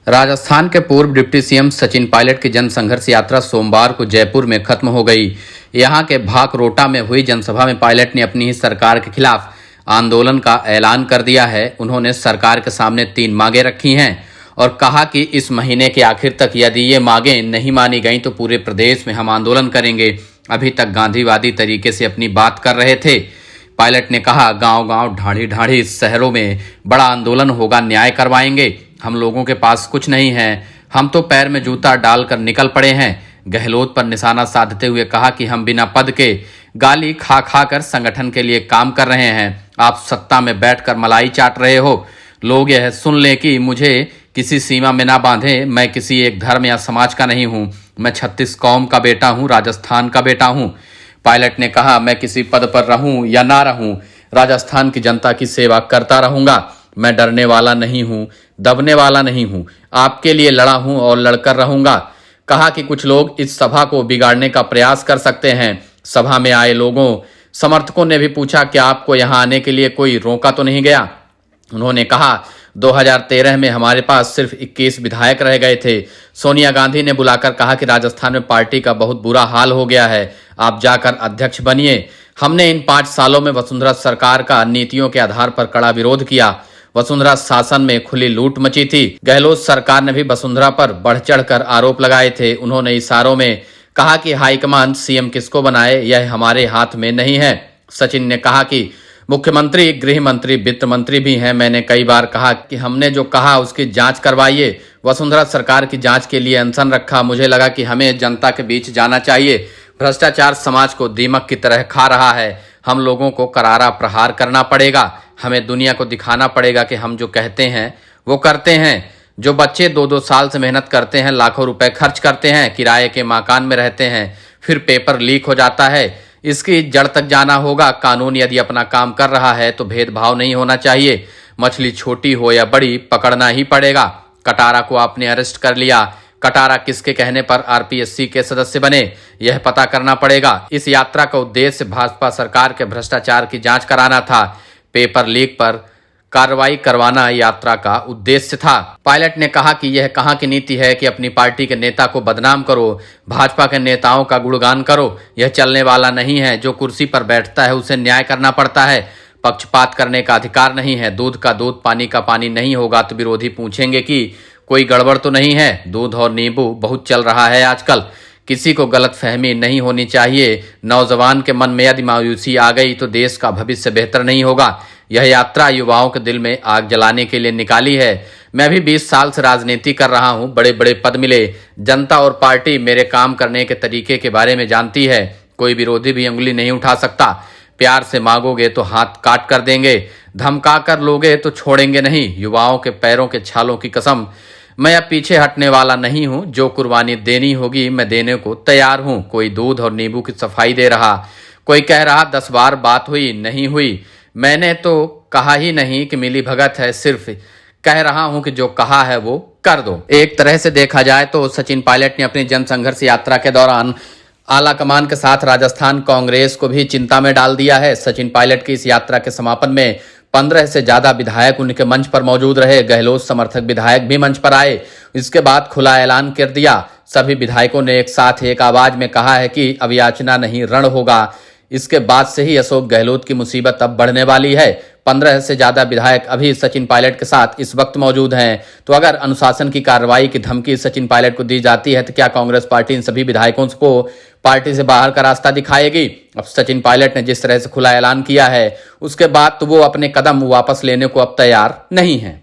राजस्थान के पूर्व deputy CM Sachin Pilot की जन संघर्ष यात्रा सोमवार को जयपुर में खत्म हो गई। यहां के भाकरोटा में हुई जनसभा में पायलट ने अपनी ही सरकार के खिलाफ आंदोलन का ऐलान कर दिया है। उन्होंने सरकार के सामने 3 मांगे रखी हैं और कहा कि इस महीने के आखिर तक यदि ये मांगे नहीं मानी गई तो पूरे प्रदेश में हम आंदोलन करेंगे। अभी तक गांधीवादी तरीके से अपनी बात कर रहे थे। पायलट ने कहा, गांव-गांव, ढाड़ी-ढाड़ी शहरों में बड़ा आंदोलन होगा, न्याय करवाएंगे। हम लोगों के पास कुछ नहीं है, हम तो पैर में जूता डालकर निकल पड़े हैं। गहलोत पर निशाना साधते हुए कहा कि हम बिना पद के गाली खा खा कर संगठन के लिए काम कर रहे हैं। आप सत्ता में बैठकर मलाई चाट रहे हो। लोग यह सुन लें कि मुझे किसी सीमा में ना बांधे। मैं किसी एक धर्म या समाज का नहीं हूँ। मैं 36 कौम का बेटा हूँ, राजस्थान का बेटा हूँ। पायलट ने कहा, मैं किसी पद पर रहूं या ना रहूं, राजस्थान की जनता की सेवा करता रहूंगा। मैं डरने वाला नहीं हूं, दबने वाला नहीं हूं। आपके लिए लड़ा हूं और लड़कर रहूंगा। कहा कि कुछ लोग इस सभा को बिगाड़ने का प्रयास कर सकते हैं। सभा में आए लोगों समर्थकों ने भी पूछा कि आपको यहां आने के लिए कोई रोका तो नहीं गया। उन्होंने कहा, 2013 में हमारे पास सिर्फ 21 विधायक रह गए थे। सोनिया गांधी ने बुलाकर कहा कि राजस्थान में पार्टी का बहुत बुरा हाल हो गया है, आप जाकर अध्यक्ष बनिए। हमने इन 5 सालों में वसुंधरा सरकार का नीतियों के आधार पर कड़ा विरोध किया। वसुंधरा शासन में खुली लूट मची थी। गहलोत सरकार ने भी वसुंधरा पर बढ़ चढ़कर आरोप लगाए थे। उन्होंने इशारों में कहा कि हाईकमान सीएम किसको बनाए यह हमारे हाथ में नहीं है। सचिन ने कहा कि मुख्यमंत्री, गृह मंत्री, वित्त मंत्री भी हैं। मैंने कई बार कहा कि हमने जो कहा उसकी जांच करवाइए। वसुंधरा सरकार की जांच के लिए अनशन रखा। मुझे लगा कि हमें जनता के बीच जाना चाहिए। भ्रष्टाचार समाज को दीमक की तरह खा रहा है। हम लोगों को करारा प्रहार करना पड़ेगा। हमें दुनिया को दिखाना पड़ेगा कि हम जो कहते हैं वो करते हैं। जो बच्चे 2-2 साल से मेहनत करते हैं, लाखों रुपए खर्च करते हैं, किराए के मकान में रहते हैं, फिर पेपर लीक हो जाता है, इसकी जड़ तक जाना होगा। कानून यदि अपना काम कर रहा है तो भेदभाव नहीं होना चाहिए। मछली छोटी हो या बड़ी, पकड़ना ही पड़ेगा। कटारा को आपने अरेस्ट कर लिया। कटारा किसके कहने पर आरपीएससी के सदस्य बने, यह पता करना पड़ेगा। इस यात्रा का उद्देश्य भाजपा सरकार के भ्रष्टाचार की जांच कराना था। पेपर लीक पर कार्रवाई करवाना यात्रा का उद्देश्य था। पायलट ने कहा कि यह कहां की नीति है कि अपनी पार्टी के नेता को बदनाम करो, भाजपा के नेताओं का गुणगान करो। यह चलने वाला नहीं है। जो कुर्सी पर बैठता है उसे न्याय करना पड़ता है। पक्षपात करने का अधिकार नहीं है। दूध का दूध, पानी का पानी नहीं होगा तो विरोधी पूछेंगे कि कोई गड़बड़ तो नहीं है। दूध और नींबू बहुत चल रहा है आजकल। किसी को गलतफहमी नहीं होनी चाहिए। नौजवान के मन में यदि मायूसी आ गई तो देश का भविष्य बेहतर नहीं होगा। यह यात्रा युवाओं के दिल में आग जलाने के लिए निकाली है। मैं भी 20 साल से राजनीति कर रहा हूं। बड़े बड़े पद मिले। जनता और पार्टी मेरे काम करने के तरीके के बारे में जानती है। कोई विरोधी भी उंगली नहीं उठा सकता। प्यार से मांगोगे तो हाथ काट कर देंगे, धमका कर लोगे तो छोड़ेंगे नहीं। युवाओं के पैरों के छालों की कसम, मैं अब पीछे हटने वाला नहीं हूं। जो कुर्बानी देनी होगी मैं देने को तैयार हूं। कोई दूध और नींबू की सफाई दे रहा, कोई कह रहा 10 बार बात हुई, नहीं हुई। मैंने तो कहा ही नहीं कि मिली भगत है, सिर्फ कह रहा हूं कि जो कहा है वो कर दो। एक तरह से देखा जाए तो सचिन पायलट ने अपनी जन संघर्ष यात्रा के दौरान आला कमान के साथ राजस्थान कांग्रेस को भी चिंता में डाल दिया है। सचिन पायलट की इस यात्रा के समापन में 15 से ज्यादा विधायक उनके मंच पर मौजूद रहे। गहलोत समर्थक विधायक भी मंच पर आए। इसके बाद खुला ऐलान कर दिया। सभी विधायकों ने एक साथ एक आवाज में कहा है कि अब याचना नहीं, रण होगा। इसके बाद से ही अशोक गहलोत की मुसीबत अब बढ़ने वाली है। 15 से ज्यादा विधायक अभी सचिन पायलट के साथ इस वक्त मौजूद हैं। तो अगर अनुशासन की कार्रवाई की धमकी सचिन पायलट को दी जाती है तो क्या कांग्रेस पार्टी इन सभी विधायकों को पार्टी से बाहर का रास्ता दिखाएगी? अब सचिन पायलट ने जिस तरह से खुला ऐलान किया है उसके बाद तो वो अपने कदम वापस लेने को अब तैयार नहीं है।